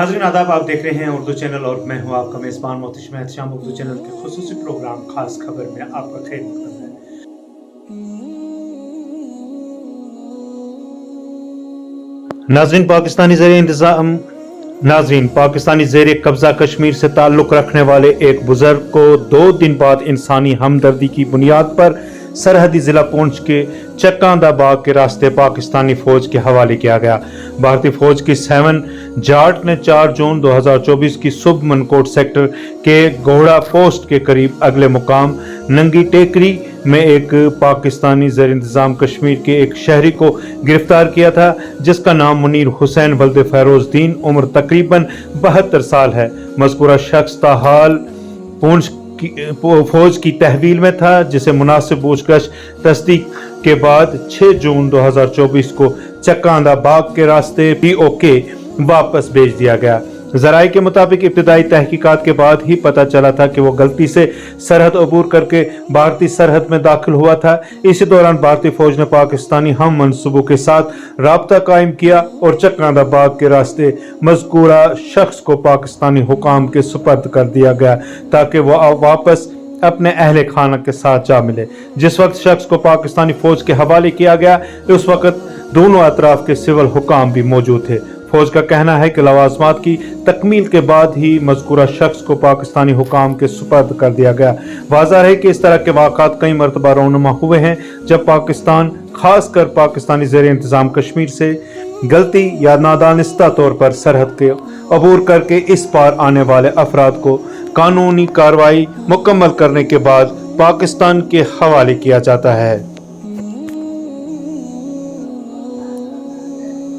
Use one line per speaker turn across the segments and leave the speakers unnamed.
नाज़रीन आदाब, आप देख रहे हैं उर्दू चैनल और मैं हूं आपका मेज़बान मोहतशिम एहतशाम। उर्दू चैनल के खुसूसी प्रोग्राम खास खबर में आपका खैर मकदम है। नाज़रीन पाकिस्तानी ज़ेरे कब्ज़ा कश्मीर से ताल्लुक़ रखने वाले एक बुज़ुर्ग को 2 दिन बाद इंसानी हमदर्दी की बुनियाद पर सरहदी ज़िला पूंछ के चक्कांदा बाग के रास्ते पाकिस्तानी फ़ौज के हवाले किया गया। भारतीय फ़ौज की 7 जाट ने 4 जून 2024 की सुबह मनकोट सेक्टर के घोड़ा पोस्ट के करीब अगले मुकाम नंगी टेकरी में एक पाकिस्तानी ज़ेर इंतज़ाम कश्मीर के एक शहरी को गिरफ्तार किया था, जिसका नाम मुनीर हुसैन वल्द फ़ैरोज़दीन, उम्र तकरीबन 72 साल है। मज़कूरा शख्स ताहाल पूंछ फौज की तहवील में था, जिसे मुनासिब पूछताछ तस्दीक के बाद 6 जून 2024 को चक्कांदा बाग के रास्ते POK वापस भेज दिया गया। ज़राए के मुताबिक इब्तिदाई तहकीकात के बाद ही पता चला था कि वो गलती से सरहद अबूर करके भारतीय सरहद में दाखिल हुआ था। इसी दौरान भारतीय फौज ने पाकिस्तानी हम मंसूबों के साथ राब्ता कायम किया और चक्कांदा बाग के रास्ते मज़कूरा शख्स को पाकिस्तानी हुकाम के सुपर्द कर दिया गया ताकि वह वापस अपने अहले खाना के साथ जा मिले। जिस वक्त शख्स को पाकिस्तानी फौज के हवाले किया गया, उस वक्त दोनों अतराफ के सिविल हुकाम भी मौजूद थे। फौज का कहना है कि लवाजमात की तकमील के बाद ही मज़कूरा शख्स को पाकिस्तानी हुकाम के सुपर्द कर दिया गया। वाज़ह है कि इस तरह के वाक़ात कई मरतबा रौनुमा हुए हैं, जब पाकिस्तान खासकर पाकिस्तानी ज़ेर इंतज़ाम कश्मीर से गलती या नादानिस्ता तौर पर सरहद के अबूर करके इस पार आने वाले अफराद को कानूनी कार्रवाई मुकम्मल करने के बाद पाकिस्तान के हवाले किया जाता है।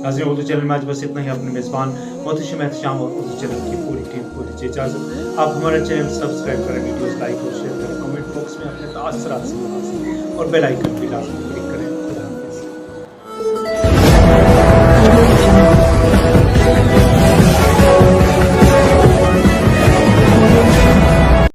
नाज़रीन, उर्दू चैनल में आज बस इतना ही। अपने मेज़बान मोहतशिम एहतशाम और उर्दू चैनल की पूरी टीम को दीजिए इजाज़त। आप हमारा चैनल सब्सक्राइब करें, वीडियोस लाइक और शेयर करें, कमेंट बॉक्स में अपने तासुरात से और बेल आइकन भी लाजमी क्लिक करें।